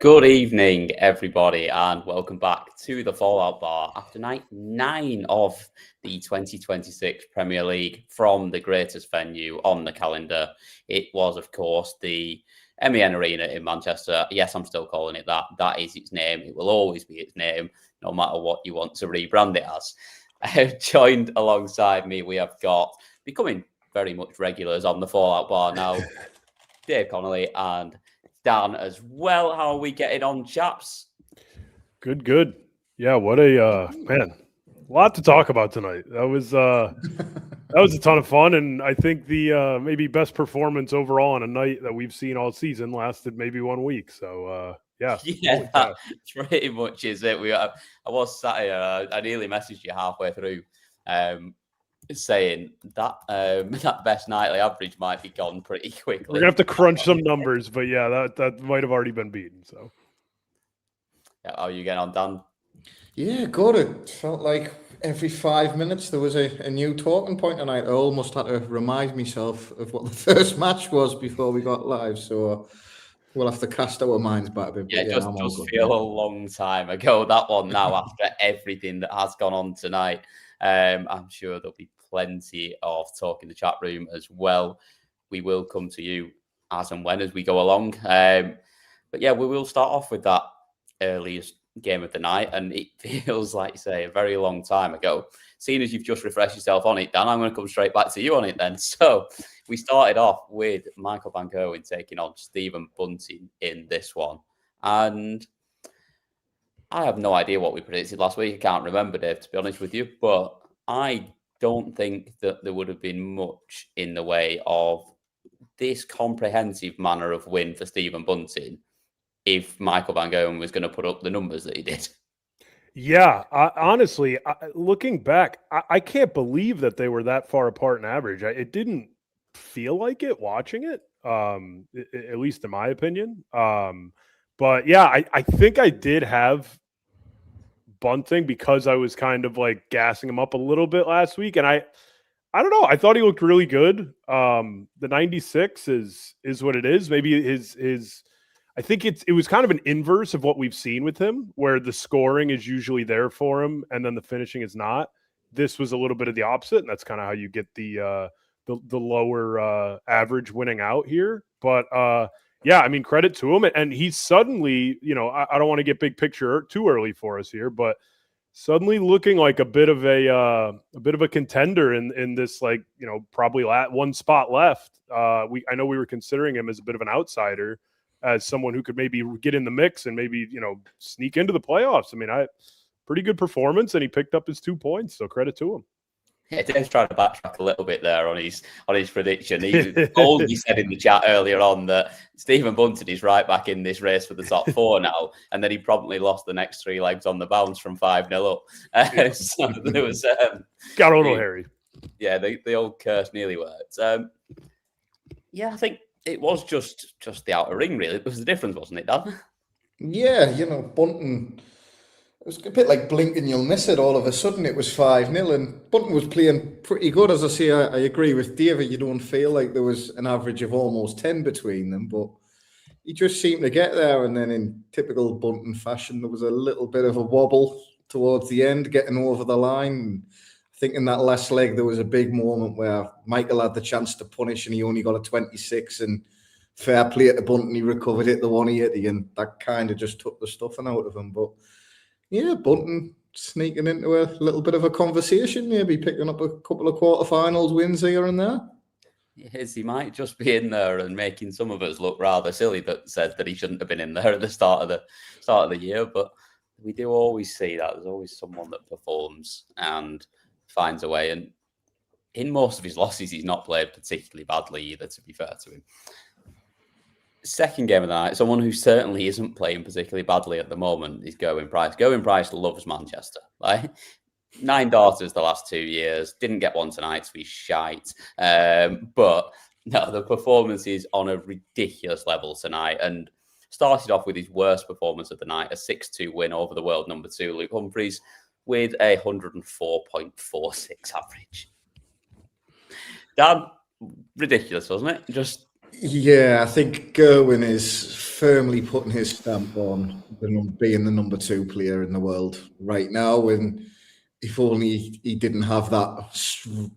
Good evening, everybody, and welcome back to the Fallout Bar after night 9 of the 2026 Premier League from the greatest venue on the calendar. It was, of course, the MEN Arena in Manchester. Yes, I'm still calling it that. That is its name. It will always be its name, no matter what you want to rebrand it as. Joined alongside me, we have got, becoming very much regulars on the Fallout Bar now, Dave Connolly and Dan as well. How are we getting on, chaps? Good. Yeah, what a man. A lot to talk about tonight. That was a ton of fun, and I think the maybe best performance overall on a night that we've seen all season lasted maybe 1 week. So yeah, that pretty much is it. I was sat here. I nearly messaged you halfway through, saying that that best nightly average might be gone pretty quickly. We're gonna have to crunch some numbers, but yeah, that might have already been beaten. So, yeah, how are you getting on, Dan? Yeah, good. It felt like every 5 minutes there was a new talking point, and I almost had to remind myself of what the first match was before we got live. So we'll have to cast our minds back a bit. Yeah, it does feel a long time ago, that one now, after everything that has gone on tonight. I'm sure there'll be plenty of talk in the chat room as well. We will come to you as and when as we go along. But yeah, we will start off with that earliest game of the night, and it feels like, say, a very long time ago. Seeing as you've just refreshed yourself on it, Dan, I'm going to come straight back to you on it then. So we started off with Michael Van Gerwen taking on Stephen Bunting in this one. And I have no idea what we predicted last week. I can't remember, Dave, to be honest with you. But I don't think that there would have been much in the way of this comprehensive manner of win for Stephen Bunting if Michael Van Gerwen was going to put up the numbers that he did. Yeah, honestly, looking back, I can't believe that they were that far apart in average. It didn't feel like it watching it, at least in my opinion. But yeah, I think I did have Bunting because I was kind of like gassing him up a little bit last week, and I don't know. I thought he looked really good. The 96 is what it is. Maybe his I think it was kind of an inverse of what we've seen with him, where the scoring is usually there for him and then the finishing is not. This was a little bit of the opposite, and that's kind of how you get the lower average winning out here. But yeah, I mean, credit to him, and he's suddenly, I don't want to get big picture too early for us here, but suddenly looking like a bit of a contender in this, like, probably one spot left. I know we were considering him as a bit of an outsider, as someone who could maybe get in the mix and maybe, sneak into the playoffs. I mean, pretty good performance, and he picked up his 2 points, so credit to him. Yeah, Dave's trying to backtrack a little bit there on his prediction. He only said in the chat earlier on that Stephen Bunting is right back in this race for the top 4 now, and then he promptly lost the next 3 legs on the bounce from 5-0 up. So there was got a little hairy. Yeah, the old curse nearly worked. Yeah, I think it was just the outer ring, really. It was the difference, wasn't it, Dan? Yeah, Bunting, it was a bit like blink and you'll miss it. All of a sudden, it was 5-0, and Bunting was playing pretty good. As I say, I agree with David. You don't feel like there was an average of almost 10 between them, but he just seemed to get there. And then in typical Bunting fashion, there was a little bit of a wobble towards the end, getting over the line. I think in that last leg, there was a big moment where Michael had the chance to punish and he only got a 26, and fair play to Bunting, he recovered it, the 180, and that kind of just took the stuffing out of him. But yeah, Bunting sneaking into a little bit of a conversation, maybe picking up a couple of quarterfinals wins here and there. Yes, he might just be in there and making some of us look rather silly that said that he shouldn't have been in there at the start of the year. But we do always see that there's always someone that performs and finds a way. And in most of his losses, he's not played particularly badly either, to be fair to him. Second game of the night, someone who certainly isn't playing particularly badly at the moment is Gerwen Price. Gerwen Price loves Manchester. Like, 9 daughters the last 2 years. Didn't get one tonight, so he's shite. But no, the performance is on a ridiculous level tonight, and started off with his worst performance of the night, a 6-2 win over the world number 2, Luke Humphries, with a 104.46 average. Dan, ridiculous, wasn't it? Yeah, I think Gerwen is firmly putting his stamp on being the number 2 player in the world right now. And if only he didn't have that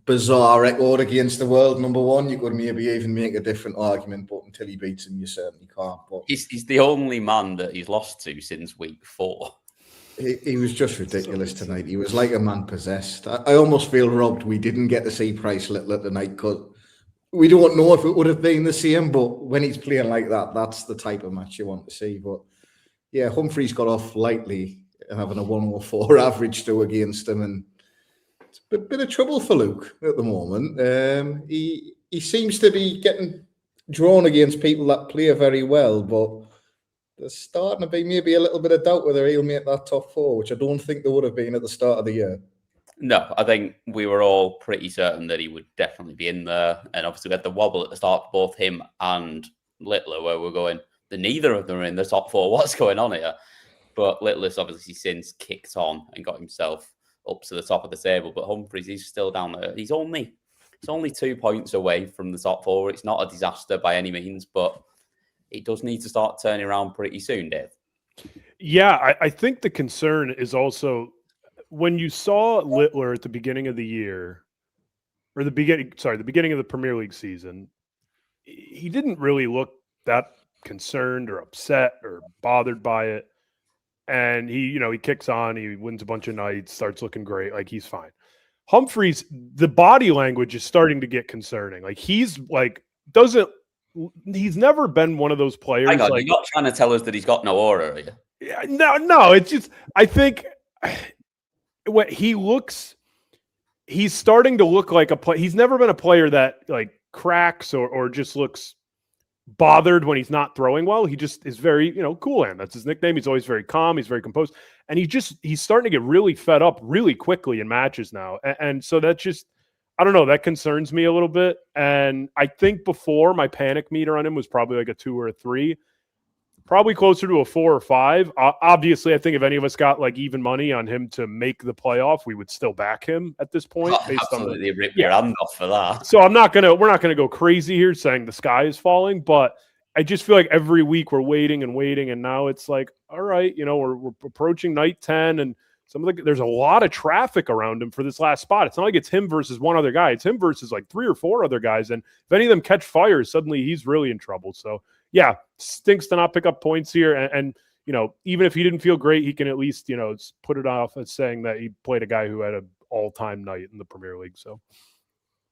bizarre record against the world number 1, you could maybe even make a different argument. But until he beats him, you certainly can't. But he's the only man that he's lost to since week 4. He was just ridiculous tonight. He was like a man possessed. I almost feel robbed we didn't get to see Price Littler tonight, because we don't know if it would have been the same. But when he's playing like that, that's the type of match you want to see. But yeah, Humphries got off lightly, having a 104 average still against him, and it's a bit of trouble for Luke at the moment. He seems to be getting drawn against people that play very well, but there's starting to be maybe a little bit of doubt whether he'll make that top 4, which I don't think there would have been at the start of the year. No, I think we were all pretty certain that he would definitely be in there. And obviously we had the wobble at the start for both him and Littler, where we're going, neither of them are in the top 4. What's going on here? But Littler's obviously since kicked on and got himself up to the top of the table. But Humphries, he's still down there. He's only 2 points away from the top 4. It's not a disaster by any means, but it does need to start turning around pretty soon, Dave. Yeah, I think the concern is also when you saw Littler at the beginning of the year, or the beginning of the Premier League season, he didn't really look that concerned or upset or bothered by it. And he kicks on, he wins a bunch of nights, starts looking great, like he's fine. Humphries, the body language is starting to get concerning. Like he's never been one of those players. Hang on, you're not trying to tell us that he's got no aura, are you? Yeah, no. It's just, I think what he's starting to look like a player. He's never been a player that like cracks or just looks bothered when he's not throwing well. He just is very, cool hand. That's his nickname. He's always very calm. He's very composed. And he's starting to get really fed up really quickly in matches now. And so that just, I don't know, that concerns me a little bit. And I think before, my panic meter on him was probably like a 2 or a 3, probably closer to a 4 or 5. Obviously, I think if any of us got like even money on him to make the playoff, we would still back him at this point. Absolutely, rip your hand off for that. So we're not gonna go crazy here saying the sky is falling, but I just feel like every week we're waiting, and now it's like, all right, we're approaching night 10, and there's a lot of traffic around him for this last spot. It's not like it's him versus one other guy. It's him versus like 3 or 4 other guys. And if any of them catch fire, suddenly he's really in trouble. So yeah, stinks to not pick up points here. And even if he didn't feel great, he can at least, put it off as saying that he played a guy who had an all-time night in the Premier League. So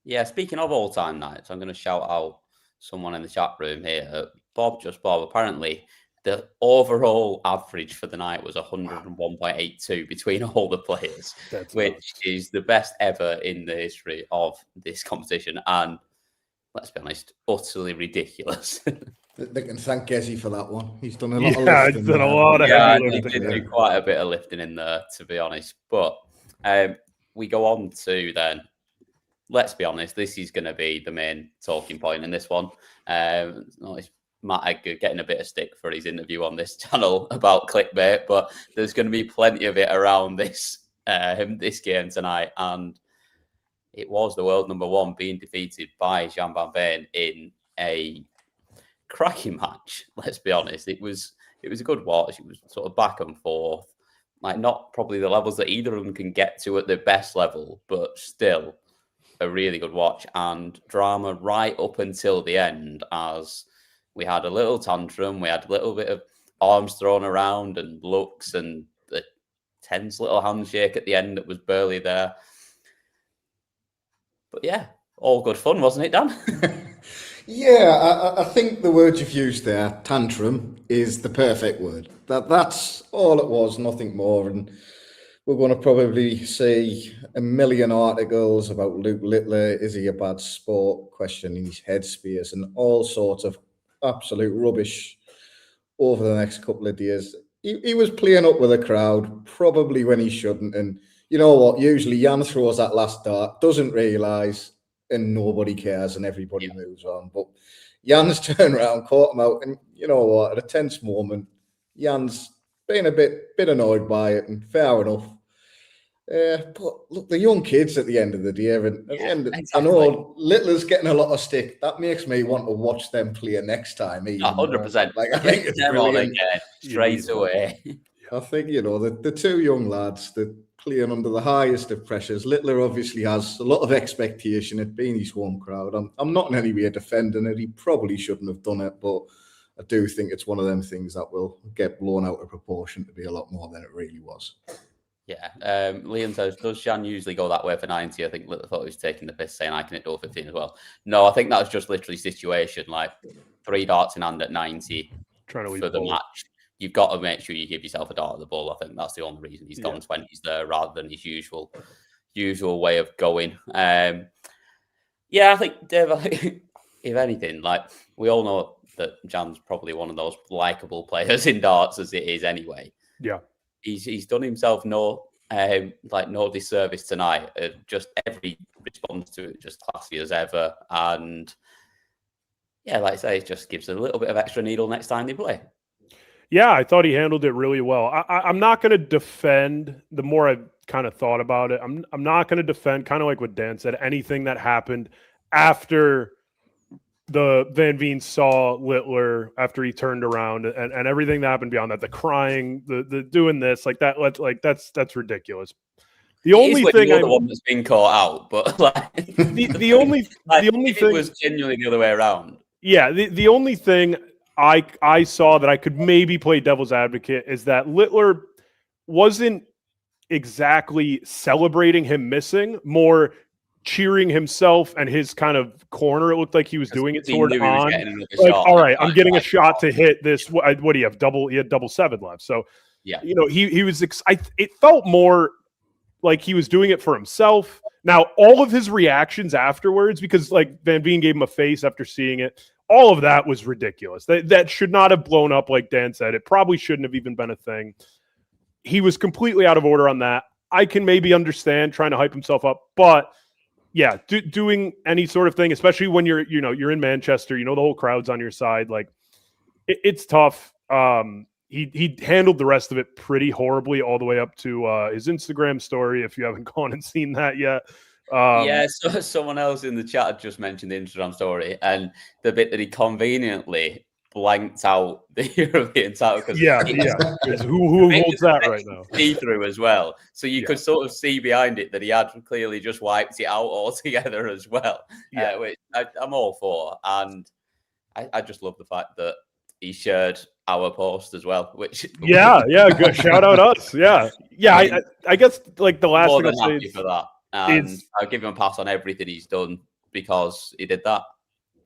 yeah, speaking of all-time nights, I'm going to shout out someone in the chat room here. Bob. Apparently, the overall average for the night was 101.82 between all the players, which is the best ever in the history of this competition. And let's be honest, utterly ridiculous. They can thank Gezzy for that one. He's done a lot of lifting. He's done a lot of heavy lifting. He did do quite a bit of lifting in there, to be honest. But we go on to then, let's be honest, this is going to be the main talking point in this one. It's Matt Edgar getting a bit of stick for his interview on this channel about clickbait, but there's going to be plenty of it around this game tonight. And it was the world number 1 being defeated by Jan van Veen in a cracking match. Let's be honest, it was a good watch. It was sort of back and forth, like not probably the levels that either of them can get to at their best level, but still a really good watch, and drama right up until the end, as we had a little tantrum, we had a little bit of arms thrown around and looks, and the tense little handshake at the end that was barely there. But yeah, all good fun, wasn't it, Dan? Yeah, I think the word you've used there, tantrum, is the perfect word. That's all it was, nothing more. And we're going to probably see a million articles about Luke Littler, is he a bad sport, questioning his headspace, and all sorts of absolute rubbish over the next couple of days. He was playing up with the crowd, probably when he shouldn't. And you know what? Usually Jan throws that last dart, doesn't realise, and nobody cares, and everybody moves on. But Jan's turned around, caught him out, and you know what? At a tense moment, Jan's been a bit annoyed by it, and fair enough. But look, the young kids at the end of the day, Exactly. I know Littler's getting a lot of stick. That makes me want to watch them play next time. 100%. Like, I think it's brilliant. Straight away. I think, the two young lads that playing under the highest of pressures. Littler obviously has a lot of expectation. It being his home crowd. I'm not in any way defending it. He probably shouldn't have done it, but I do think it's one of them things that will get blown out of proportion to be a lot more than it really was. Yeah. Liam says, does Jan usually go that way for 90? I think Littler thought he was taking the piss, saying I can hit door 15 as well. No, I think that was just literally situation. Like 3 darts in hand at 90 trying to for the match. You've got to make sure you give yourself a dart at the ball. I think that's the only reason he's gone 20s there rather than his usual way of going. I think, Dave, if anything, like we all know that Jan's probably one of those likable players in darts as it is anyway. Yeah. He's done himself no disservice tonight. Just every response to it just classy as ever. And yeah, like I say, it just gives a little bit of extra needle next time they play. Yeah, I thought he handled it really well. I'm not going to defend. The more I kind of thought about it, I'm not going to defend, kind of like what Dan said, anything that happened after the Van Veen saw Littler, after he turned around, and everything that happened beyond that, the crying, the doing this, like that, that's ridiculous. The only thing the one that's been caught out, but like the only thing it was genuinely the other way around. Yeah, the only thing I saw that I could maybe play devil's advocate is that Littler wasn't exactly celebrating him missing, more cheering himself and his kind of corner. It looked like he was doing it toward on. Like, all right, I'm getting a shot to hit this. What do you have? He had double 7 left. So yeah, he was. It felt more like he was doing it for himself. Now, all of his reactions afterwards, because like Van Veen gave him a face after seeing it, all of that was ridiculous. That should not have blown up, like Dan said. It probably shouldn't have even been a thing. He was completely out of order on that. I can maybe understand trying to hype himself up, but yeah, doing any sort of thing, especially when you're in Manchester, the whole crowd's on your side. Like it's tough. He handled the rest of it pretty horribly all the way up to his Instagram story. If you haven't gone and seen that yet. So someone else in the chat had just mentioned the Instagram story and the bit that he conveniently blanked out the European title. Who holds that right now? See-through as well. So you could sort of see behind it that he had clearly just wiped it out altogether as well, which I'm all for. And I just love the fact that he shared our post as well, which good. Shout out us. I guess like the last thing I'll say for that. And I'll give him a pass on everything he's done because he did that.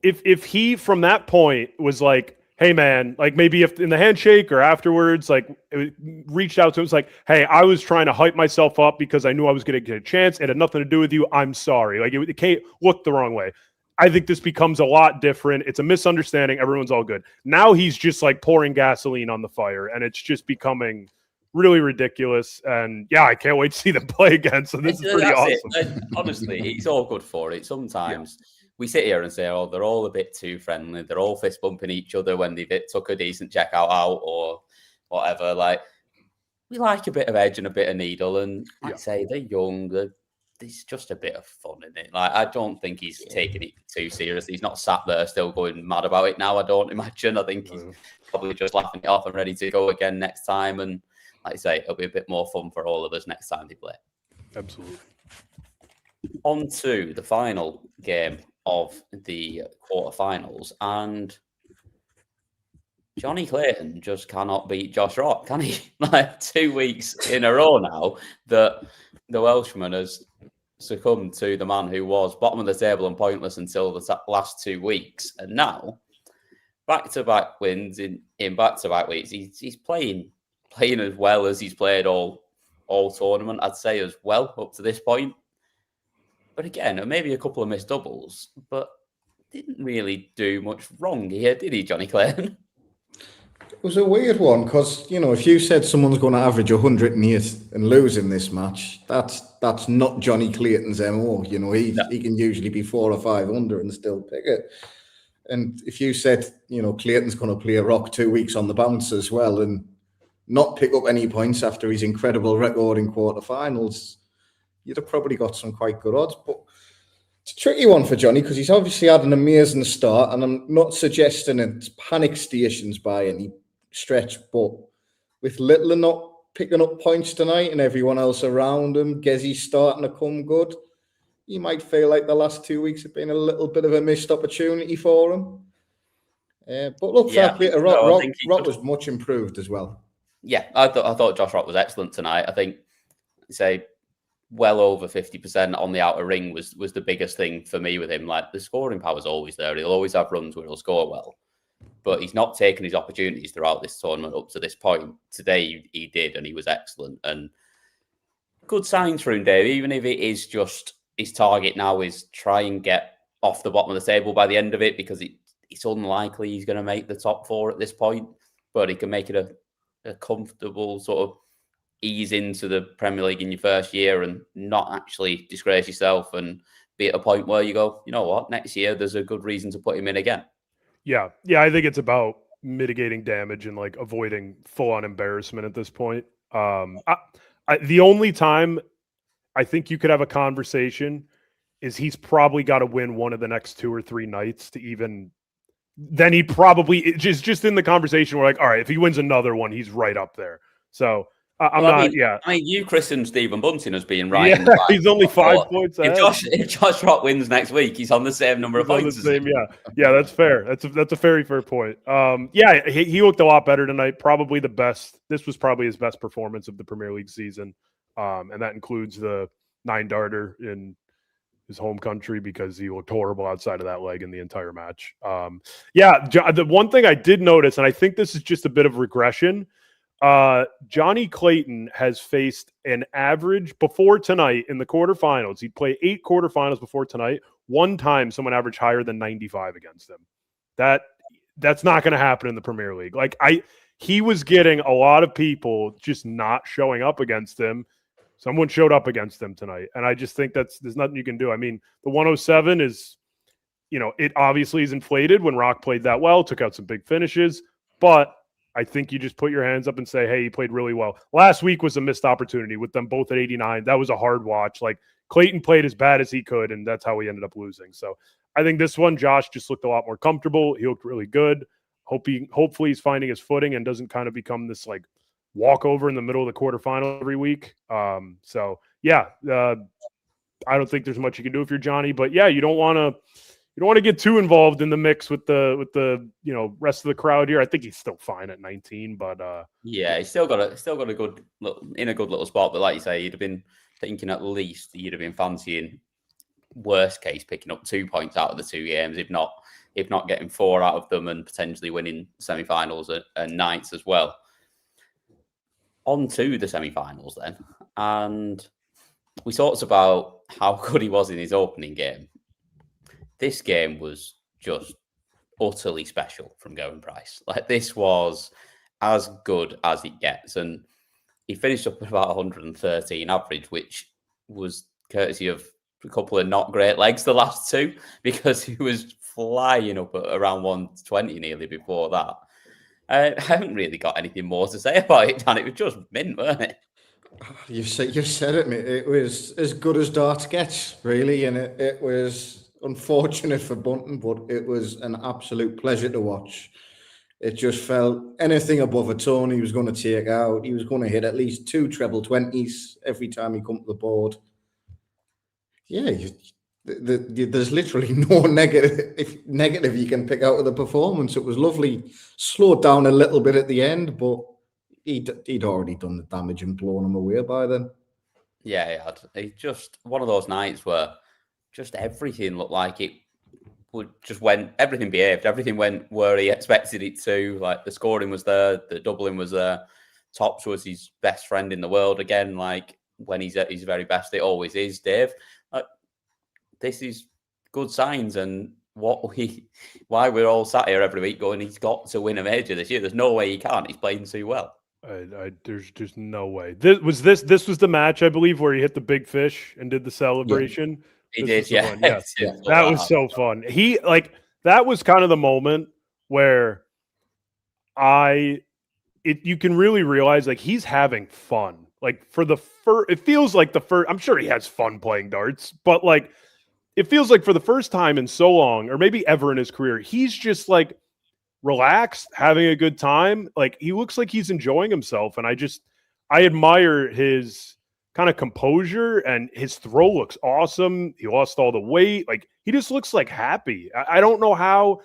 If he from that point was like, hey man, like maybe if in the handshake or afterwards, like it reached out to him, it's like, hey, I was trying to hype myself up because I knew I was going to get a chance. It had nothing to do with you. I'm sorry. Like it can't look the wrong way. I think this becomes a lot different. It's a misunderstanding. Everyone's all good. Now he's just like pouring gasoline on the fire, and it's just becoming really ridiculous. And I can't wait to see them play again. So this is pretty awesome. Honestly, it's all good for it. Sometimes we sit here and say, oh, they're all a bit too friendly. They're all fist bumping each other when they took a decent checkout out or whatever. Like, we like a bit of edge and a bit of needle. And like I say, they're young. There's just a bit of fun in it. Like, I don't think he's taking it too seriously. He's not sat there still going mad about it now, I don't imagine. I think he's probably just laughing it off and ready to go again next time. And like I say, it'll be a bit more fun for all of us next time they play. Absolutely. On to the final game of the quarterfinals, and Johnny Clayton just cannot beat Josh Rock, can he? Like 2 weeks in a row now that the Welshman has succumbed to the man who was bottom of the table and pointless until the last 2 weeks, and now back-to-back wins in back-to-back weeks. He's playing as well as he's played all tournament, I'd say, as well up to this point. But again, maybe a couple of missed doubles, but didn't really do much wrong here, did he, Johnny Clayton? It was a weird one because, if you said someone's going to average 108 and lose in this match, that's not Johnny Clayton's MO. He can usually be 400 or 500 and still pick it. And if you said, Clayton's going to play a Rock 2 weeks on the bounce as well and not pick up any points after his incredible record in quarterfinals, you'd have probably got some quite good odds. But it's a tricky one for Johnny because he's obviously had an amazing start, and I'm not suggesting it's panic stations by any stretch, but with Littler not picking up points tonight and everyone else around him, Gezzy's starting to come good, you might feel like the last 2 weeks have been a little bit of a missed opportunity for him. But look, fair play to Rock. Rock was much improved as well. Yeah, I thought Josh Rock was excellent tonight. I think, say, well over 50% on the outer ring was the biggest thing for me with him. Like, the scoring power's always there. He'll always have runs where he'll score well. But he's not taken his opportunities throughout this tournament up to this point. Today, he did, and he was excellent. And good signs for him, Dave, even if it is just his target now is try and get off the bottom of the table by the end of it, because it's unlikely he's going to make the top 4 at this point. But he can make it a comfortable sort of ease into the Premier League in your first year and not actually disgrace yourself and be at a point where you go, you know what, next year there's a good reason to put him in again. Yeah, I think it's about mitigating damage and like avoiding full-on embarrassment at this point. The only time I think you could have a conversation is he's probably got to win one of the next 2 or 3 nights to even. Then he probably just in the conversation. We're like, all right, if he wins another one, he's right up there. So I mean, you christened Stephen Bunting as being right. Yeah, in the he's only 5 points ahead. If Josh Rock wins next week, he's on the same number of points. Yeah, that's fair. That's a very fair point. He looked a lot better tonight. Probably the best. This was probably his best performance of the Premier League season, and that includes the 9-darter in his home country because he looked horrible outside of that leg in the entire match. The one thing I did notice, and I think this is just a bit of regression. Johnny Clayton has faced an average before tonight in the quarterfinals. He'd play 8 quarterfinals before tonight. One time someone averaged higher than 95 against him. That's not going to happen in the Premier League. He was getting a lot of people just not showing up against him. Someone showed up against him tonight. And I just think there's nothing you can do. I mean, the 107 is, it obviously is inflated when Rock played that well, took out some big finishes, but I think you just put your hands up and say, hey, he played really well. Last week was a missed opportunity with them both at 89. That was a hard watch. Like, Clayton played as bad as he could, and that's how he ended up losing. So I think this one, Josh just looked a lot more comfortable. He looked really good. Hopefully he's finding his footing and doesn't kind of become this like walkover in the middle of the quarterfinal every week. I don't think there's much you can do if you're Johnny, but yeah, you don't want to get too involved in the mix with the rest of the crowd here. I think he's still fine at 19, but he's still got a good little spot. But like you say, you'd have been thinking at least you'd have been fancying, worst case, picking up 2 points out of the 2 games, if not getting 4 out of them and potentially winning semi-finals and nights as well. On to the semi-finals then, and we talked about how good he was in his opening game. This game was just utterly special from Gerwen Price. Like, this was as good as it gets. And he finished up with about 113 average, which was courtesy of a couple of not great legs, the last 2, because he was flying up at around 120 nearly before that. I haven't really got anything more to say about it, Dan. It was just mint, wasn't it? You've said it, mate. It was as good as darts gets, really, and it was unfortunate for Bunting, but it was an absolute pleasure to watch. It just felt anything above a ton he was going to take out. He was going to hit at least 2 treble 20s every time he come to the board. Yeah, there's literally no negative you can pick out of the performance. It was lovely. Slowed down a little bit at the end, but he'd already done the damage and blown him away by then. Yeah, he had. It's just one of those nights where just everything looked like it everything behaved. Everything went where he expected it to. Like, the scoring was there, the doubling was there. Tops was his best friend in the world again. Like, when he's at his very best, it always is, Dave. This is good signs, and why we're all sat here every week going, he's got to win a major this year. There's no way he can't. He's playing too well. There's just no way. This was the match, I believe, where he hit the big fish and did the celebration. Yeah. He did, yeah. That was so fun. That was kind of the moment where you can really realize, like, he's having fun Like for the first, it feels like the first. I'm sure he has fun playing darts, but like it feels like for the first time in so long, or maybe ever in his career, he's just like relaxed, having a good time. Like he looks like he's enjoying himself, and I admire his kind of composure, and his throw looks awesome. He lost all the weight. Like he just looks like happy. I don't know how.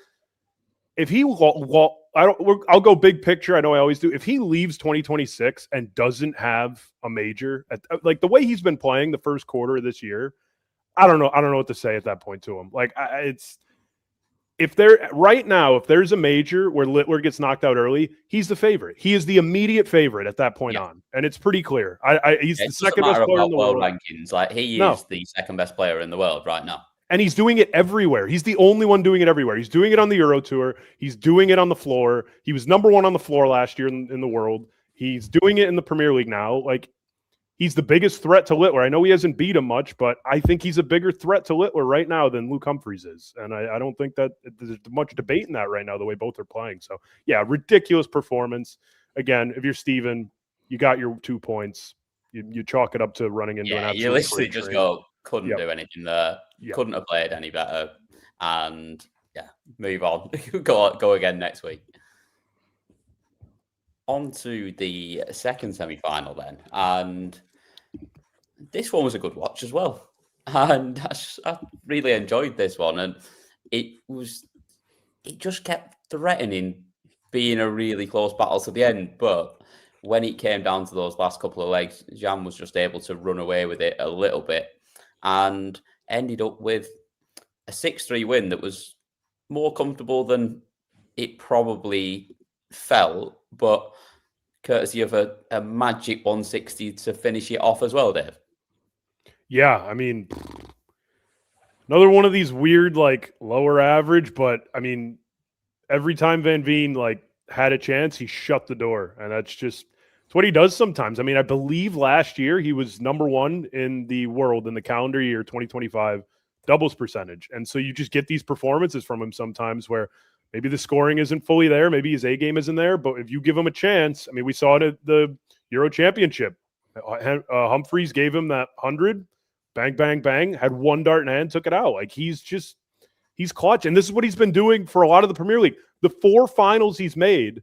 If he, I'll go big picture. I know I always do. If he leaves 2026 and doesn't have a major, like the way he's been playing the first quarter of this year, I don't know. I don't know what to say at that point to him. Like it's if there right now, if there's a major where Littler gets knocked out early, he's the favorite. He is the immediate favorite at that point on, and it's pretty clear. He's the second best player in the world. Rankings, like he is the second best player in the world right now. And he's doing it everywhere. He's the only one doing it everywhere. He's doing it on the Euro Tour. He's doing it on the floor. He was number one on the floor last year in the world. He's doing it in the Premier League now. Like, he's the biggest threat to Littler. I know he hasn't beat him much, but I think he's a bigger threat to Littler right now than Luke Humphries is. And I don't think that there's much debate in that right now, the way both are playing. So, yeah, ridiculous performance. Again, if you're Steven, you got your 2 points. You chalk it up to running into an absolute you literally just go, couldn't do anything there. Yep. Couldn't have played any better. And move on. go again next week. On to the second semi-final then. And this one was a good watch as well. And I really enjoyed this one. And it just kept threatening being a really close battle to the end. But when it came down to those last couple of legs, Jan was just able to run away with it a little bit and ended up with a 6-3 win that was more comfortable than it probably felt, but courtesy of a magic 160 to finish it off as well, Dave. Yeah, I mean, another one of these weird, like, lower average, but, I mean, every time Van Veen, like, had a chance, he shut the door, and it's what he does sometimes. I mean, I believe last year he was number one in the world in the calendar year 2025 doubles percentage. And so you just get these performances from him sometimes where maybe the scoring isn't fully there, maybe his A game isn't there, but if you give him a chance, I mean, we saw it at the Euro Championship. Humphries gave him that 100, bang, bang, bang, had one dart in hand, took it out. Like he's clutch. And this is what he's been doing for a lot of the Premier League. The 4 finals he's made,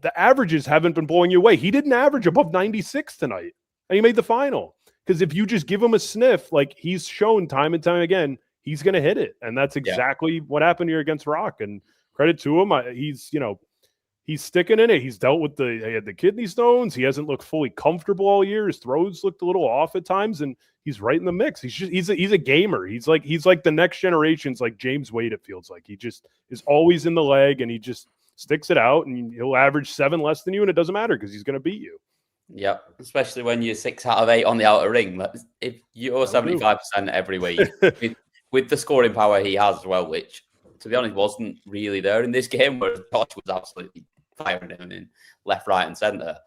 the averages haven't been blowing you away. He didn't average above 96 tonight, and he made the final. Because if you just give him a sniff, like he's shown time and time again, he's going to hit it. And that's exactly what happened here against Rock. And credit to him. He's sticking in it. He's dealt with he had the kidney stones. He hasn't looked fully comfortable all year. His throws looked a little off at times, and he's right in the mix. He's a gamer. He's like the next generation's like James Wade, it feels like. He just is always in the leg, and he just sticks it out, and he'll average 7 less than you, and it doesn't matter because he's going to beat you. Yeah, especially when you're 6 out of 8 on the outer ring. If you're 75% every week, with the scoring power he has as well, which, to be honest, wasn't really there in this game, where Josh was absolutely firing him in left, right, and centre.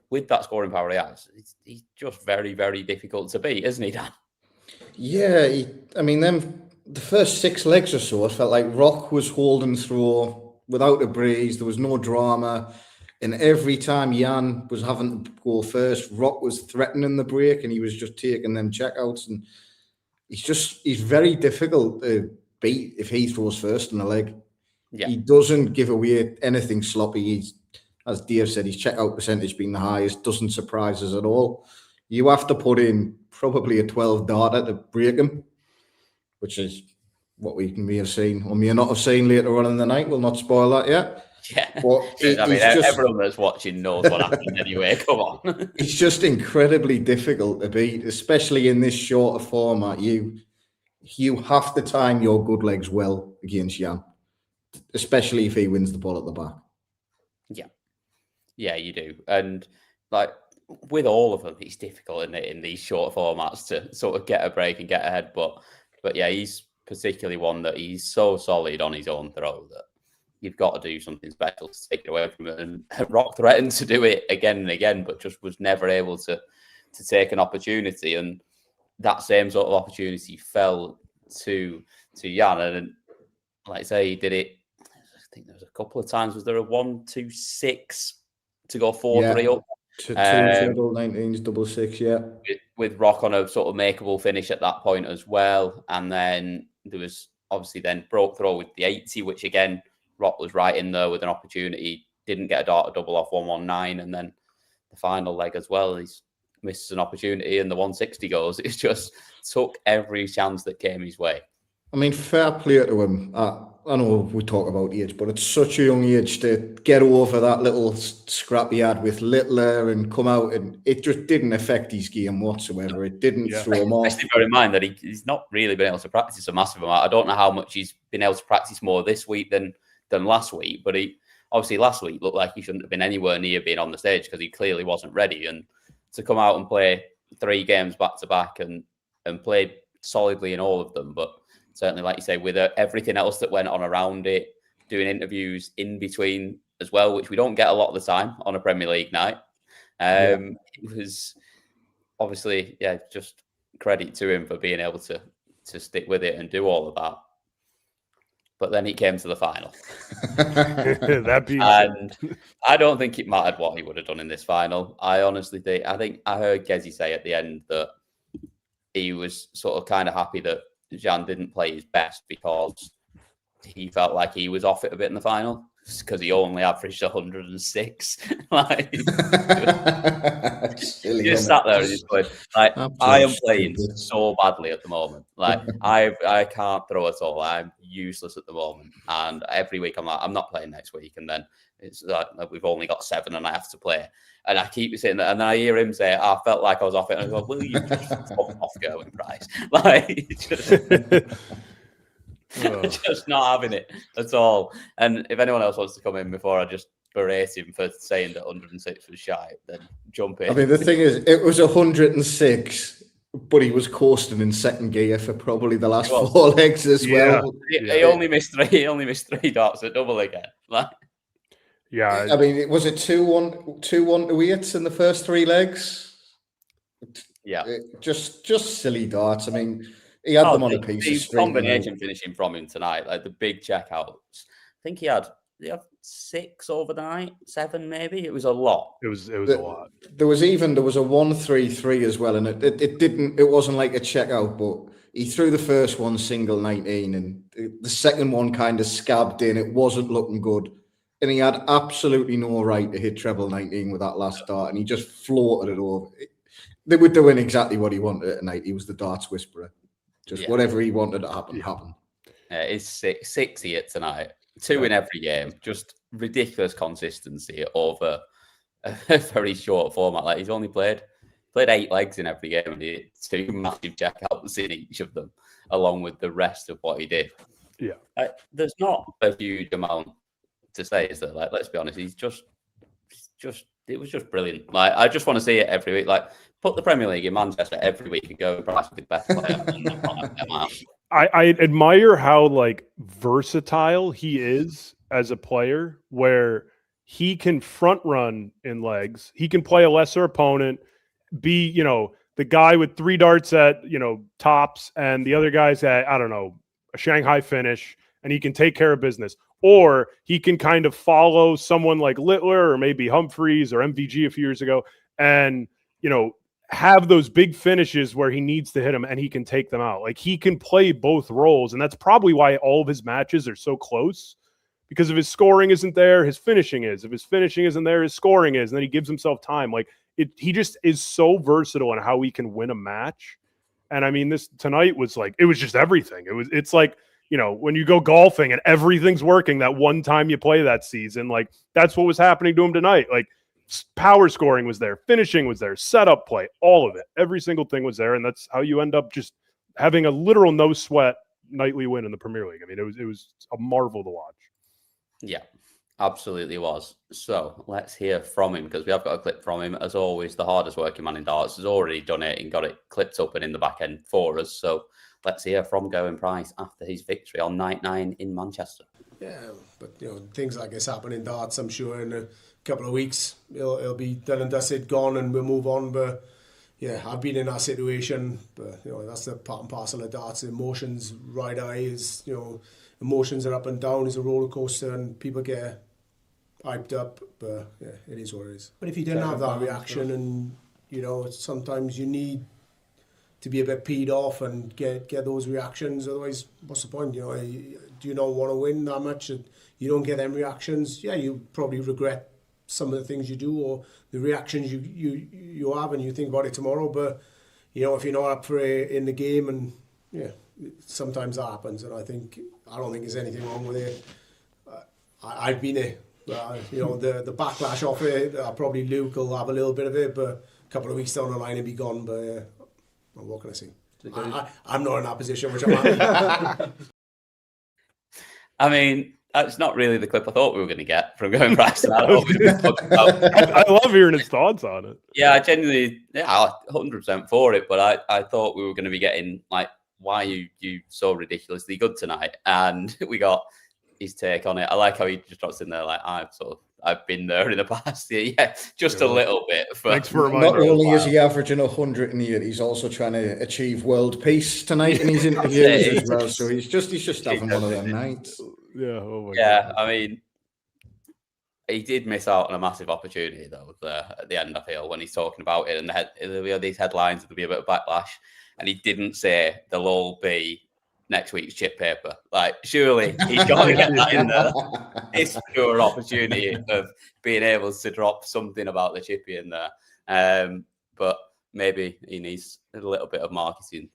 With that scoring power he has, he's just very, very difficult to beat, isn't he, Dan? Yeah, the first 6 legs or so, it felt like Rock was holding through without a breeze. There was no drama. And every time Jan was having to go first, Rock was threatening the break, and he was just taking them checkouts. And he's very difficult to beat if he throws first in the leg. Yeah. He doesn't give away anything sloppy. As Dave said, his checkout percentage being the highest doesn't surprise us at all. You have to put in probably a 12 darter to break him, which is what we may have seen or may not have seen later on in the night. We'll not spoil that yet. Yeah, but everyone that's watching knows what happened anyway. Come on. It's just incredibly difficult to beat, especially in this shorter format. You have to time your good legs well against Jan, especially if he wins the ball at the back. Yeah, you do. And like with all of them, it's difficult, isn't it, in these short formats to sort of get a break and get ahead. But yeah, he's particularly one that he's so solid on his own throw that you've got to do something special to take it away from it. And Rock threatened to do it again and again, but just was never able to take an opportunity. And that same sort of opportunity fell to Jan. And like I say, he did it. I think there was a couple of times. Was there a 1-2-6 to go 4-3 up? Two treble 19s, double six, yeah. With Rock on a sort of makeable finish at that point as well. And then there was obviously then broke throw with the 80, which again, Rock was right in there with an opportunity, didn't get a dart double off 119. And then the final leg as well, he's misses an opportunity and the 160 goes. It just took every chance that came his way. I mean, fair play to him. I know we talk about age, but it's such a young age to get over that little scrap he had with Littler and come out, and it just didn't affect his game whatsoever. It didn't throw him off. Especially bear in mind that he's not really been able to practice a massive amount. I don't know how much he's been able to practice more this week than last week, but he obviously last week looked like he shouldn't have been anywhere near being on the stage because he clearly wasn't ready. And to come out and play 3 games back to back and played solidly in all of them, but certainly, like you say, with everything else that went on around it, doing interviews in between as well, which we don't get a lot of the time on a Premier League night. It was obviously, just credit to him for being able to stick with it and do all of that. But then he came to the final. And I don't think it mattered what he would have done in this final. I honestly think, I heard Gezi say at the end that he was sort of kind of happy that Jan didn't play his best because he felt like he was off it a bit in the final because he only averaged 106. Like, just sat there and just going, like, I am playing so badly at the moment. Like, I can't throw at all. I'm useless at the moment. And every week I'm like, I'm not playing next week. And then it's like, we've only got 7 and I have to play. And I keep sitting there, and then I hear him say, I felt like I was off it. And I go, will you just fuck off, Gerwen Price? Like, just not having it at all. And if anyone else wants to come in before I just berate him for saying that 106 was shy, then jump in. I mean, the thing is, it was 106, but he was coasting in second gear for probably the last 4 legs as well. He only missed 3. He only missed 3 darts at double again. Like, yeah, I mean, was it 2-1 to 8s in the first 3 legs? Yeah, just silly darts. I mean, he had them on a piece of string. Combination finishing from him tonight, like the big checkouts. I think he had 6 over the night, 7 maybe. It was a lot. It was a lot. There was a 1-3-3 as well, and it wasn't like a checkout, but he threw the first one single 19, and the second one kind of scabbed in. It wasn't looking good. And he had absolutely no right to hit treble 19 with that last dart, and he just floated it over. They were doing exactly what he wanted tonight. He was the darts whisperer. Just whatever he wanted to happen, happened. Yeah, it's 6 he hit tonight. 2 in every game. Just ridiculous consistency over a very short format. Like, he's only played 8 legs in every game, and he hit 2 massive checkouts in each of them, along with the rest of what he did. Yeah. There's not a huge amount to say, is there? Like, let's be honest, it was just brilliant. Like, I just want to see it every week. Like, put the Premier League in Manchester every week and go Price with the best player. I admire how like versatile he is as a player, where he can front run in legs, he can play a lesser opponent, be, you know, the guy with 3 darts at, you know, tops, and the other guy's at, I don't know, a Shanghai finish, and he can take care of business. Or he can kind of follow someone like Littler or maybe Humphries or MVG a few years ago and, you know, have those big finishes where he needs to hit them and he can take them out. Like, he can play both roles. And that's probably why all of his matches are so close, because if his scoring isn't there, his finishing is. If his finishing isn't there, his scoring is. And then he gives himself time. Like, he just is so versatile in how he can win a match. And I mean, this tonight was like, it was just everything. It's like, you know, when you go golfing and everything's working that one time you play that season, like, that's what was happening to him tonight. Like, power scoring was there, finishing was there, setup play, all of it. Every single thing was there, and that's how you end up just having a literal no sweat nightly win in the Premier League. I mean, it was a marvel to watch. Yeah, absolutely was. So let's hear from him, because we have got a clip from him. As always, the hardest working man in darts has already done it and got it clipped up and in the back end for us. So let's hear from Gerwen Price after his victory on night 9 in Manchester. Yeah, but you know, things like this happen in darts. I'm sure in a couple of weeks it'll be done and dusted, gone, and we'll move on. But yeah, I've been in that situation. But you know, that's the part and parcel of darts. Emotions, right eye is, you know, emotions are up and down. It's a roller coaster, and people get hyped up, but yeah, it is what it is. But if you didn't have that reaction, and you know, sometimes you need to be a bit peed off and get those reactions. Otherwise, what's the point? You know, do you not want to win that much? And you don't get them reactions. Yeah, you probably regret some of the things you do or the reactions you have, and you think about it tomorrow. But you know, if you're not up for it in the game, and yeah, sometimes that happens. And I don't think there's anything wrong with it. I've been there. You know, the backlash off it. Probably Luke will have a little bit of it, but a couple of weeks down the line he'll be gone. But well, what can I say? I'm not in that position, which I'm happy. I mean, that's not really the clip I thought we were going to get from Going Price. I love hearing his thoughts on it. Yeah, I genuinely, 100% for it. But I thought we were going to be getting like, why are you so ridiculously good tonight? And we got his take on it. I like how he just drops in there like, I've been there in the past. Yeah, just a little bit. Thanks for reminding me. Not only is he averaging 108, he's also trying to achieve world peace tonight in his interviews as well. So he's just having one of them nights. Yeah. Oh my God. I mean, he did miss out on a massive opportunity though at the end. I feel when he's talking about it, and there'll be these headlines, there'll be a bit of backlash, and he didn't say there'll all be next week's chip paper. Like, surely he's got to get that in there. It's pure opportunity of being able to drop something about the chippy in there. But maybe he needs a little bit of marketing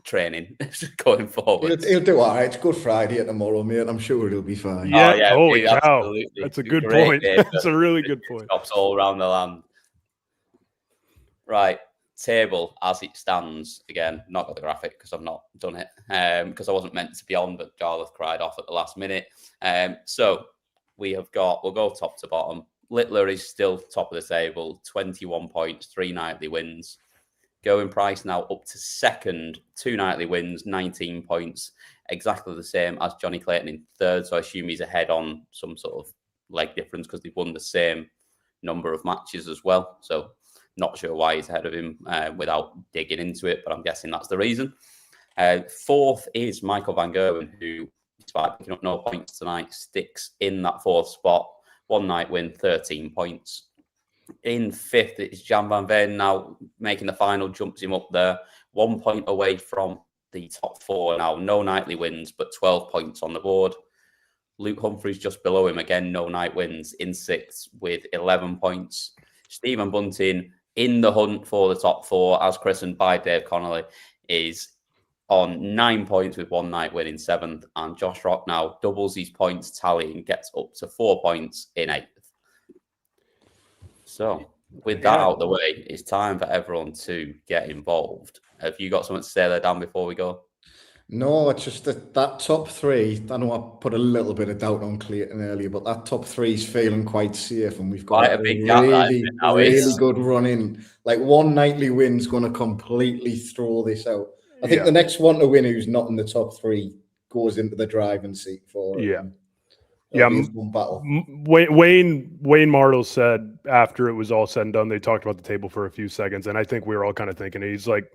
training going forward. He'll do all right. It's Good Friday tomorrow, mate. I'm sure he'll be fine. Yeah, holy cow. That's a good point. That's a really good point. Stops all around the land. Right. Table as it stands. Again, not got the graphic because I've not done it because I wasn't meant to be on, but Jarlath cried off at the last minute. So we'll go top to bottom. Littler is still top of the table, 21 points, 3 nightly wins. Going Price now up to second, 2 nightly wins, 19 points, exactly the same as Johnny Clayton in third. So I assume he's ahead on some sort of leg difference because they've won the same number of matches as well. So not sure why he's ahead of him without digging into it, but I'm guessing that's the reason. Fourth is Michael van Gerwen, who, despite picking up no points tonight, sticks in that fourth spot. 1 night win, 13 points. In fifth, it's Jan van Veen now making the final, jumps him up there. 1 point away from the top 4 now. No nightly wins, but 12 points on the board. Luke Humphries just below him again, no night wins in 6th with 11 points. Stephen Bunting in the hunt for the top 4, as christened by Dave Connolly, is on 9 points with 1 night win in 7th. And Josh Rock now doubles his points tally and gets up to 4 points in 8th. So with that out of the way, it's time for everyone to get involved. Have you got something to say there, Dan, before we go? No, it's just that top 3. I know I put a little bit of doubt on Clayton earlier, but that top 3 is feeling quite safe, and we've got quite a big really good run in. Like 1 nightly win's going to completely throw this out. I think the next one to win, who's not in the top 3, goes into the driving seat for it. Battle. Wayne Martle said after it was all said and done, they talked about the table for a few seconds, and I think we were all kind of thinking he's like,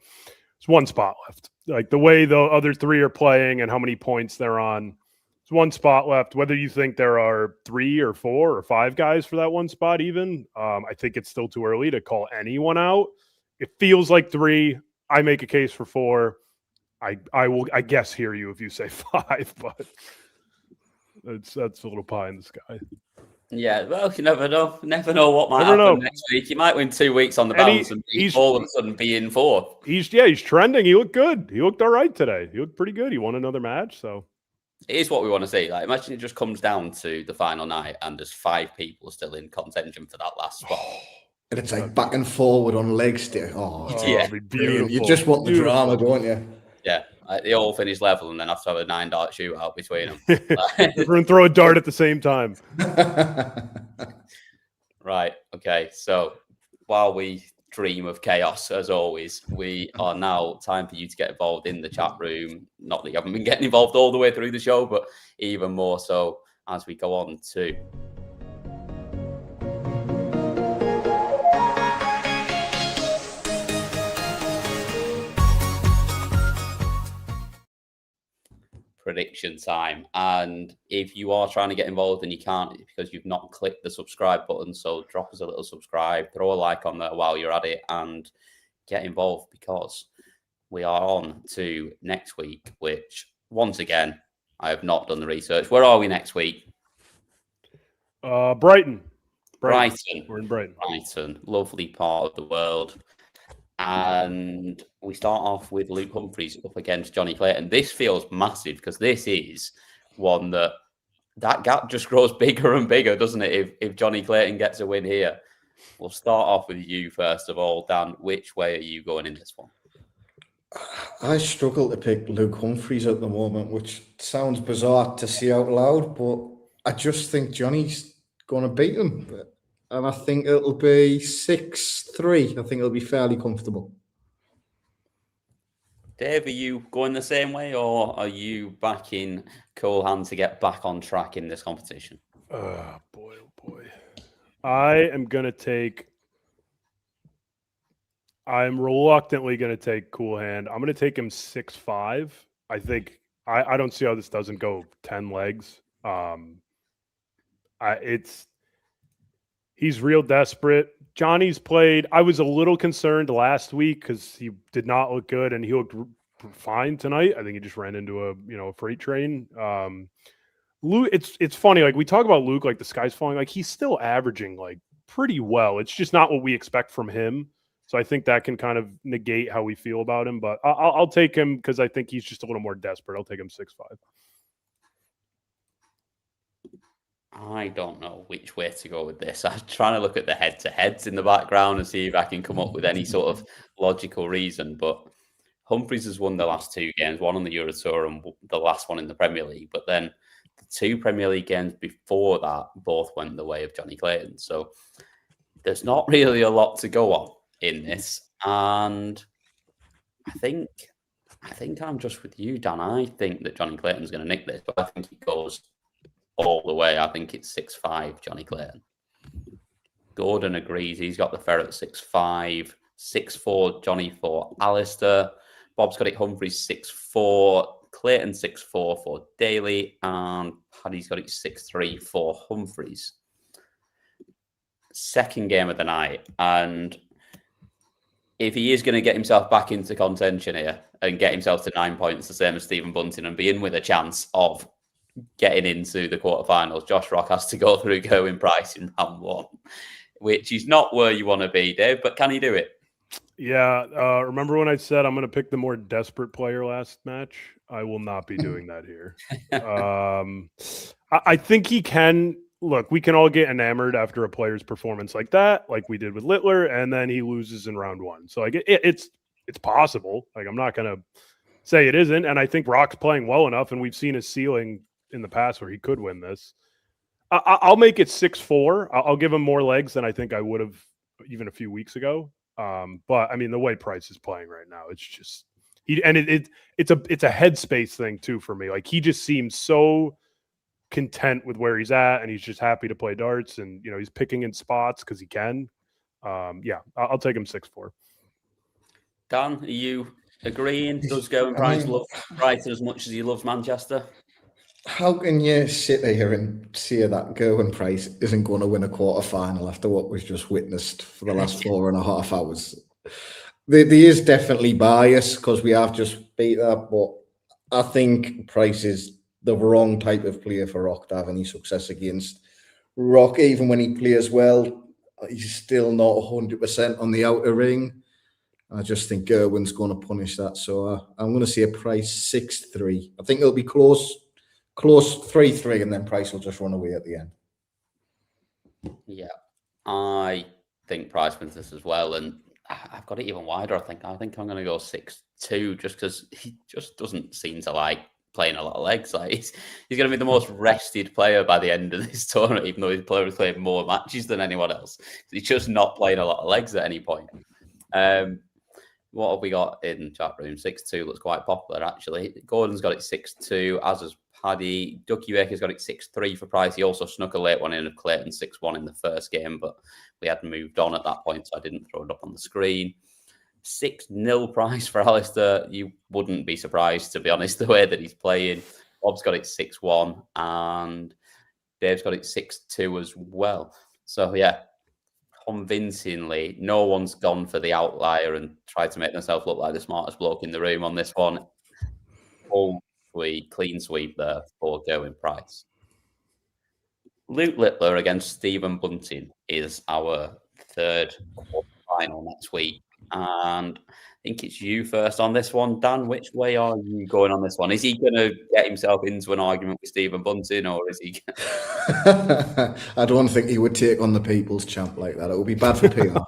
it's 1 spot left. Like the way the other 3 are playing and how many points they're on, it's 1 spot left. Whether you think there are 3 or 4 or 5 guys for that 1 spot, even, I think it's still too early to call anyone out. It feels like 3. I make a case for 4. I will, I guess, hear you if you say 5, but that's a little pie in the sky. Yeah, well, you never know. Never know what might happen next week. You might win 2 weeks on the bounce and all of a sudden be in 4th. He's trending. He looked good. He looked all right today. He looked pretty good. He won another match. So it is what we want to see. Like, imagine it just comes down to the final night and there's 5 people still in contention for that last spot. And it's like back and forward on legs still. Yeah, beautiful. You just want the drama, don't you? Yeah, like they all finish level and then have to have a 9-dart shootout between them. Everyone throw a dart at the same time. Right. Okay. So while we dream of chaos, as always, we are now time for you to get involved in the chat room. Not that you haven't been getting involved all the way through the show, but even more so as we go on to prediction time. And if you are trying to get involved and you can't because you've not clicked the subscribe button, so drop us a little subscribe, throw a like on there while you're at it, and get involved because we are on to next week, which, once again, I have not done the research. Where are we next week? Brighton. We're in Brighton. Brighton, lovely part of the world. And we start off with Luke Humphries up against Johnny Clayton. This feels massive because this is one that gap just grows bigger and bigger, doesn't it? If Johnny Clayton gets a win here. We'll start off with you first of all, Dan. Which way are you going in this one? I struggle to pick Luke Humphries at the moment, which sounds bizarre to say out loud, but I just think Johnny's going to beat him. And I think it'll be 6-3. I think it'll be fairly comfortable. Dave, are you going the same way, or are you backing Coolhan to get back on track in this competition? Oh, boy. I'm reluctantly going to take Coolhan. I'm going to take him 6-5. I think I don't see how this doesn't go 10 legs. He's real desperate. Johnny's played. I was a little concerned last week because he did not look good, and he looked fine tonight. I think he just ran into a freight train. Luke, it's funny. Like we talk about Luke, like the sky's falling. Like he's still averaging like pretty well. It's just not what we expect from him. So I think that can kind of negate how we feel about him. But I'll take him because I think he's just a little more desperate. I'll take him 6-5. I don't know which way to go with this. I'm trying to look at the head-to-heads in the background and see if I can come up with any sort of logical reason. But Humphries has won the last 2 games, one on the Euro Tour and the last one in the Premier League. But then the 2 Premier League games before that both went the way of Johnny Clayton. So there's not really a lot to go on in this. And I think I'm just with you, Dan. I think that Johnny Clayton's going to nick this, but I think it goes all the way. I think it's 6-5, Johnny Clayton. Gordon agrees. He's got the Ferret 6-5. 6-4, Johnny for Alistair. Bob's got it Humphries 6-4. Clayton 6-4 for Daly. And Paddy's got it 6-3 for Humphries. Second game of the night. And if he is going to get himself back into contention here and get himself to 9 points, the same as Stephen Bunting, and be in with a chance of getting into the quarterfinals, Josh Rock has to go through Gerwen Price in round 1, which is not where you want to be, Dave, but can he do it? Yeah. Remember when I said I'm going to pick the more desperate player last match? I will not be doing that here. I think he can. Look, we can all get enamored after a player's performance like that, like we did with Littler, and then he loses in round 1. So like it's possible. Like I'm not going to say it isn't, and I think Rock's playing well enough, and we've seen his ceiling in the past where he could win this. I'll make it 6-4. I'll give him more legs than I think I would have even a few weeks ago. But I mean, the way Price is playing right now, it's just it's a headspace thing too for me. Like he just seems so content with where he's at, and he's just happy to play darts, and he's picking in spots because he can. I'll take him 6-4. Dan, are you agreeing? Does Gerwen Price love Brighton as much as he loves Manchester? How can you sit here and say that Gerwen Price isn't going to win a quarter-final after what was just witnessed for the last 4.5 hours? There is definitely bias because we have just beat that, but I think Price is the wrong type of player for Rock to have any success against. Rock, even when he plays well, he's still not 100% on the outer ring. I just think Gerwen's going to punish that. So I'm going to say a Price 6-3. I think it'll be close 3-3, and then Price will just run away at the end. Yeah, I think Price wins this as well, and I've got it even wider. I think I'm going to go 6-2, just because he just doesn't seem to like playing a lot of legs. Like he's going to be the most rested player by the end of this tournament, even though he's played more matches than anyone else. He's just not playing a lot of legs at any point. What have we got in chat room? 6-2 looks quite popular, actually. Gordon's got it 6-2, as has Paddy. Ducky Baker's got it 6-3 for Price. He also snuck a late one in of Clayton 6-1 in the first game, but we had moved on at that point, so I didn't throw it up on the screen. 6-0 Price for Alistair. You wouldn't be surprised, to be honest, the way that he's playing. Bob's got it 6-1, and Dave's got it 6-2 as well. So, yeah, convincingly, no one's gone for the outlier and tried to make themselves look like the smartest bloke in the room on this one. Hopefully, clean sweep there for Gerwen Price. Luke Littler against Stephen Bunting is our third quarter-final next week. And I think it's you first on this one. Dan, which way are you going on this one? Is he going to get himself into an argument with Stephen Bunting, or is he... I don't think he would take on the people's champ like that. It would be bad for PR.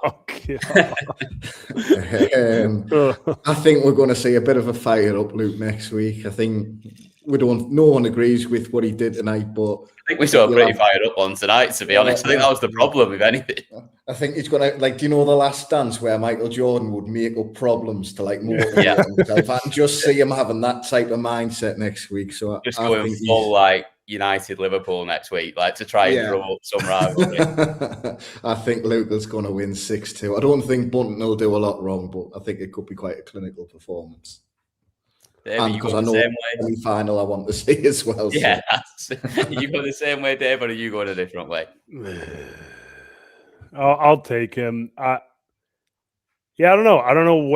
I think we're going to see a bit of a fire up Luke next week. I think no one agrees with what he did tonight, but I think we saw a pretty fired up one tonight, to be honest. I think that was the problem, if anything. I think he's going to, like, do you know The Last Dance where Michael Jordan would make up problems to, like, motivate himself? I can just see him having that type of mindset next week. So just going full, like, United Liverpool next week, like, to try and drum up some rivalry. I think Luca's going to win 6-2. I don't think Bunting will do a lot wrong, but I think it could be quite a clinical performance. Dave, and because I know the final I want to see as well. Yeah, so. You go the same way, Dave, or are you going a different way? I'll take him. I don't know. I don't know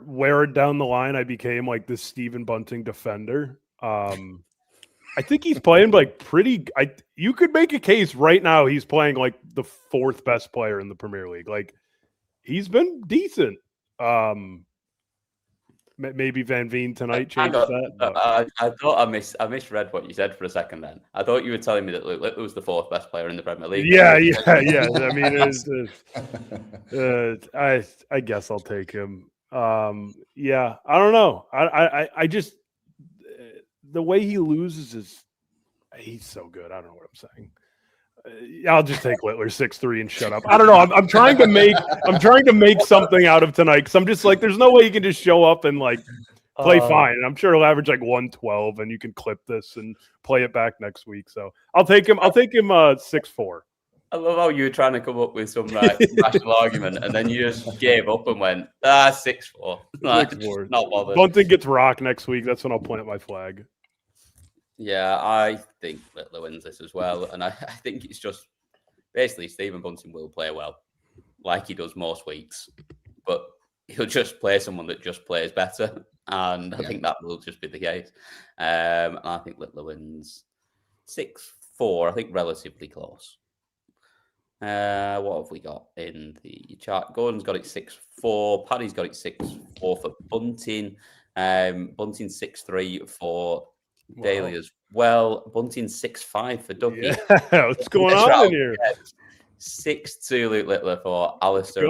where down the line I became like this Stephen Bunting defender. I think he's playing like pretty. You could make a case right now. He's playing like the fourth best player in the Premier League. Like he's been decent. Maybe Van Veen tonight changes that. I thought I misread what you said for a second. Then I thought you were telling me that Luke Littler was the fourth best player in the Premier League. Yeah. I mean, I guess I'll take him. I don't know. I just the way he loses he's so good. I don't know what I'm saying. I'll just take Littler 6-3 and shut up. I don't know. I'm trying to make something out of tonight because I'm just like, there's no way he can just show up and like play fine. And I'm sure he'll average like 112, and you can clip this and play it back next week. So I'll take him 6-4. I love how you were trying to come up with some rational argument, and then you just gave up and went 6-4. Like, 6-4. Not bothered. Bunting gets rocked next week. That's when I'll plant my flag. Yeah, I think Littler wins this as well. And I think it's just basically Stephen Bunting will play well, like he does most weeks. But he'll just play someone that just plays better. And I think that will just be the case. And I think Littler wins 6-4. I think relatively close. What have we got in the chart? Gordon's got it 6-4. Paddy's got it 6-4 for Bunting. Bunting 6-3 for Daly as well. Bunting 6-5 for Dougie. Yeah, what's going on in here? 6-2 Luke Littler for Alistair.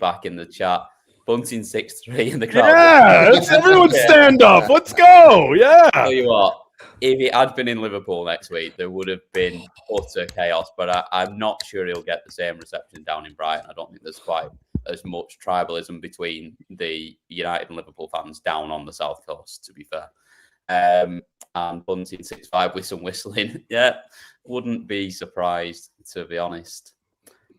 Back in the chat. Bunting 6-3 in the crowd. Yeah, let's everyone stand up. Let's go. Yeah. Tell you what, if it had been in Liverpool next week, there would have been utter chaos. But I'm not sure he'll get the same reception down in Brighton. I don't think there's quite as much tribalism between the United and Liverpool fans down on the South Coast, to be fair. And Bunting 6-5 with some whistling. Yeah, wouldn't be surprised, to be honest.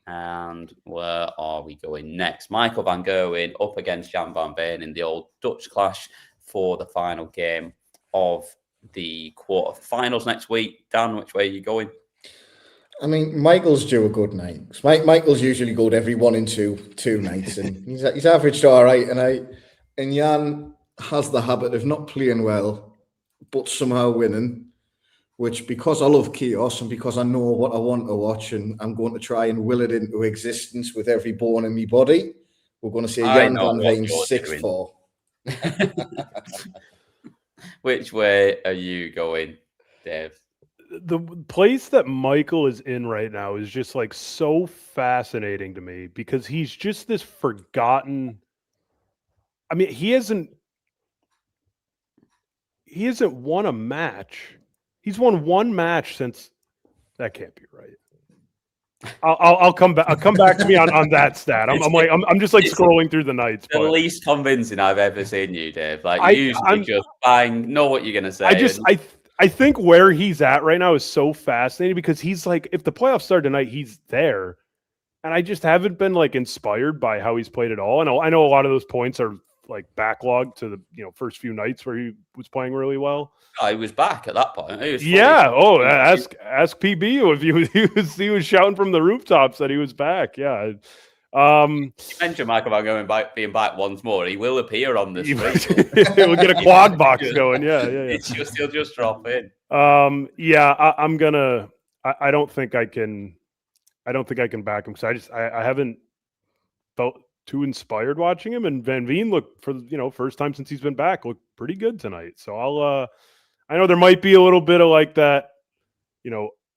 And where are we going next? Michael van Gerwen up against Jan van Veen in the old Dutch clash for the final game of the quarterfinals next week. Dan, which way are you going? I mean, Michael's due a good night. Michael's usually good every 1 in 2 nights, and he's averaged all right. And Jan has the habit of not playing well, but somehow winning, which, because I love chaos and because I know what I want to watch, and I'm going to try and will it into existence with every bone in my body, we're going to see Jan van Veen 6-4. Which way are you going, Dave? The place that Michael is in right now is just like so fascinating to me because he's just this forgotten. I mean, he hasn't won a match. He's won one match since. That can't be right. I'll come back. I'll come back to me on that stat. I'm just like scrolling through the nights. The least convincing I've ever seen you, Dave. Like usually just bang, know what you're gonna say. I think where he's at right now is so fascinating because he's like, if the playoffs start tonight, he's there, and I just haven't been like inspired by how he's played at all. And I know a lot of those points are like backlog to the first few nights where he was playing really well. He was back at that point. He was yeah. Oh, ask PB if he was shouting from the rooftops that he was back. Yeah. You mentioned Michael Van Gerwen being back once more. He will appear on this. He'll get a quad box going. Yeah. He'll just drop in. I'm gonna. I don't think I can. I don't think I can back him because I haven't felt too inspired watching him. And Van Veen looked for first time since he's been back looked pretty good tonight. So I know there might be a little bit of like that,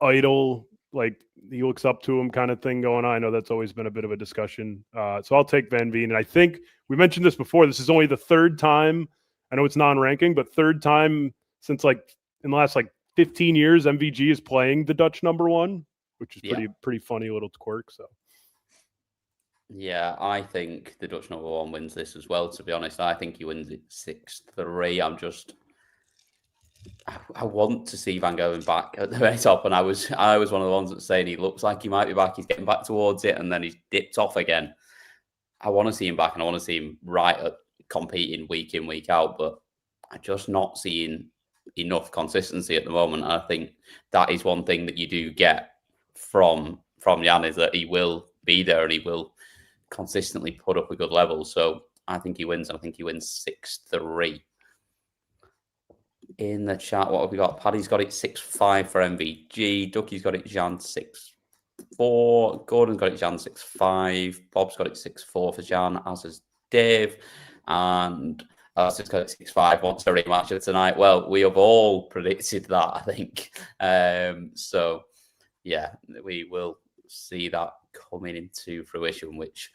idol, like he looks up to him kind of thing going on. I know that's always been a bit of a discussion. So I'll take Van Veen. And I think we mentioned this before. This is only the third time. I know it's non-ranking, but third time since like in the last like 15 years, MVG is playing the Dutch number one, which is pretty funny little quirk. So. Yeah, I think the Dutch number one wins this as well, to be honest. I think he wins it 6-3. I want to see Van Gerwen back at the very top, and I was one of the ones that's saying he looks like he might be back. He's getting back towards it, and then he's dipped off again. I want to see him back, and I want to see him right at competing week in, week out, but I'm just not seeing enough consistency at the moment. And I think that is one thing that you do get from Jan, is that he will be there and he will consistently put up a good level. So I think he wins. I think he wins 6-3. In the chat, what have we got? Paddy's got it 6-5 for MVG. Ducky's got it Jan 6-4. Gordon's got it Jan 6-5. Bob's got it 6-4 for Jan, as has Dave. And Alistair's got it 6-5. Wants a rematch of tonight. Well, we have all predicted that, I think. So, yeah, we will see that coming into fruition, which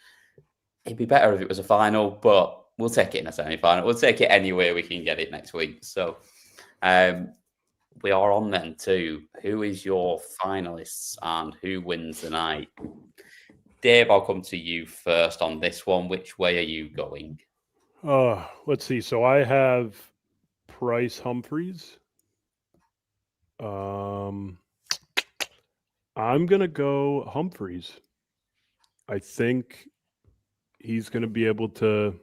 it'd be better if it was a final, but we'll take it in a semi-final. We'll take it anywhere we can get it next week. So we are on then to who is your finalists and who wins the night. Dave, I'll come to you first on this one. Which way are you going? Let's see. So I have Price Humphries. I'm going to go Humphries. I think he's going to be able to.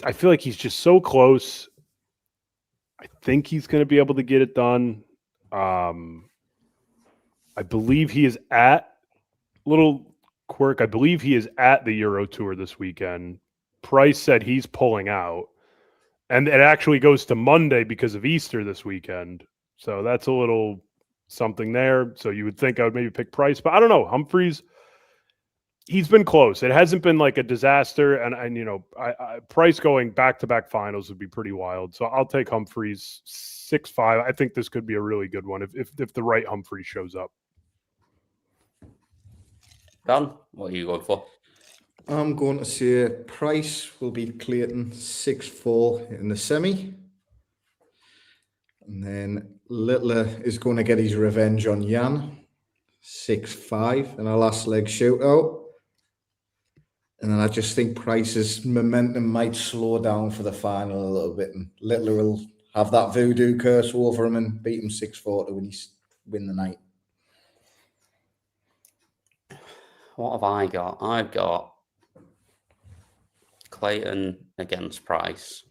I feel like he's just so close. I think he's going to be able to get it done. I believe he is at little quirk. I believe he is at the Euro Tour this weekend. Price said he's pulling out, and it actually goes to Monday because of Easter this weekend. So that's a little something there. So you would think I would maybe pick Price, but I don't know. Humphries, he's been close. It hasn't been like a disaster, and I Price going back-to-back finals would be pretty wild. So I'll take Humphries 6-5. I think this could be a really good one if the right Humphries shows up. Dan, what are you going for? I'm going to say Price will beat Clayton 6-4 in the semi. And then Littler is going to get his revenge on Jan 6-5 in a last leg shootout. And then I just think Price's momentum might slow down for the final a little bit. And Littler will have that voodoo curse over him and beat him 6-4 to win the night. What have I got? I've got Clayton against Price,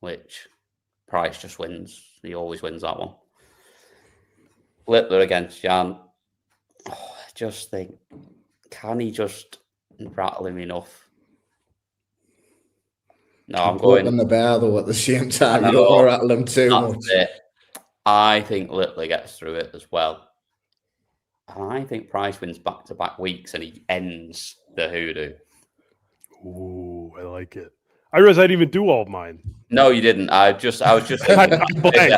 which Price just wins. He always wins that one. Littler against Jan. I just think, can he just rattle him enough? No, I'm going on the bear though at the same time. You don't want to rattle him too much. It. I think Littler gets through it as well. And I think Price wins back-to-back weeks and he ends the hoodoo. Ooh, I like it. I realized I didn't even do all of mine. No, you didn't. I was just thinking, I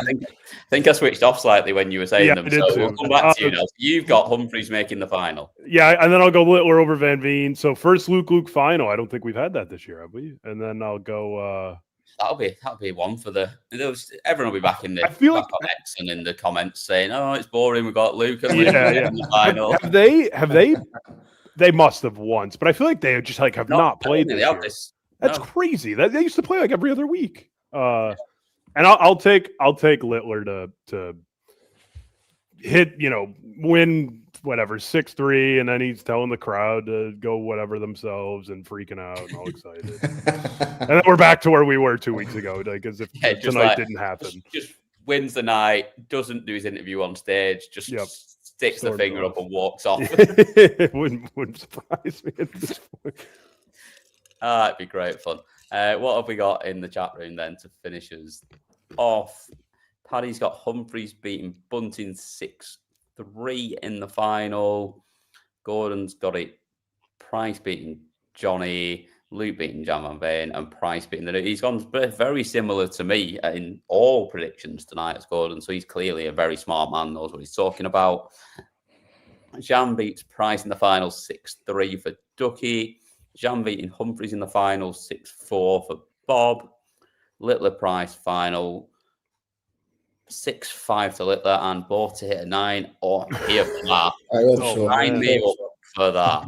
think I switched off slightly when you were saying them. So we'll come back to you now. You've got Humphries making the final. Yeah, and then I'll go Littler over Van Veen. So first Luke final. I don't think we've had that this year, have we? And then I'll go that'll be one for everyone will be back in the X and in the comments saying, "Oh, it's boring. We've got Luke and Littler in the final." Have they? They must have once, but I feel like they just have not played this year. That's crazy. They used to play like every other week. And I'll take Littler to hit, win whatever 6-3, and then he's telling the crowd to go whatever themselves and freaking out and all excited. And then we're back to where we were 2 weeks ago, like as if tonight didn't happen. Just wins the night, doesn't do his interview on stage, just sticks the finger up and walks off. It wouldn't surprise me at this point. It'd be great fun. What have we got in the chat room then to finish us off? Paddy's got Humphries beating Bunting 6-3 in the final. Gordon's got it. Price beating Johnny. Luke beating Jan Van Veen, and Price beating the. He's gone very similar to me in all predictions tonight as Gordon. So he's clearly a very smart man, knows what he's talking about. Jan beats Price in the final 6-3 for Ducky. Jan beating Humphries in the final 6-4 for Bob. Littler Price final 6-5 to Littler, and both to hit a 9 or here for that. I hope so. Sign me up for that.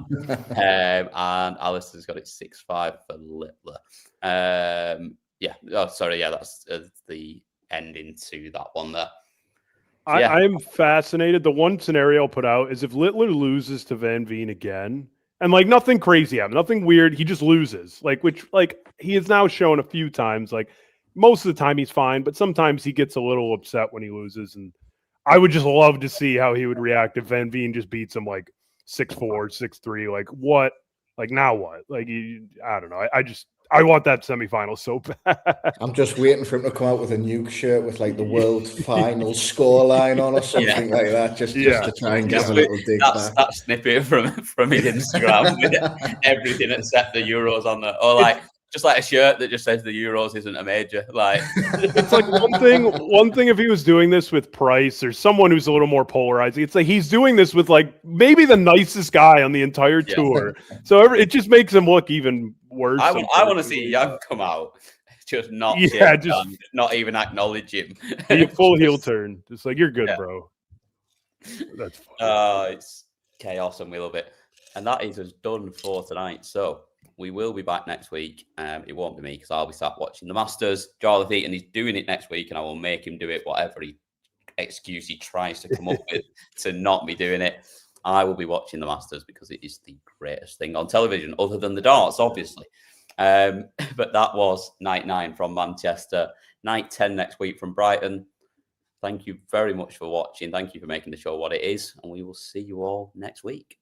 And Alistair's got it 6-5 for Littler. That's the ending to that one there. I'm fascinated. The one scenario I'll put out is if Littler loses to Van Veen again, and like nothing crazy happened, nothing weird, he just loses. Which he has now shown a few times. Like most of the time he's fine, but sometimes he gets a little upset when he loses. And I would just love to see how he would react if Van Veen just beats him 6-4, 6-3. Like what? Like now what? I don't know. I want that semifinal so bad. I'm just waiting for him to come out with a nuke shirt with the world final scoreline on or something like that, just to try and give a little dig back. That snippet from his Instagram with everything except the Euros on there, or just a shirt that just says the Euros isn't a major. It's one thing if he was doing this with Price or someone who's a little more polarizing. It's he's doing this with maybe the nicest guy on the entire tour. So it just makes him look even worse. I want to see Young come out, just not not even acknowledge him. A full heel turn, just you're good, bro. That's fun. It's chaos and we love it, and that is us done for tonight. So. We will be back next week. It won't be me because I'll be sat watching the Masters. Jonathan, and he's doing it next week, and I will make him do it, whatever excuse he tries to come up with to not be doing it. I will be watching the Masters because it is the greatest thing on television, other than the darts, obviously. But that was night 9 from Manchester, night 10 next week from Brighton. Thank you very much for watching. Thank you for making the show what it is, and we will see you all next week.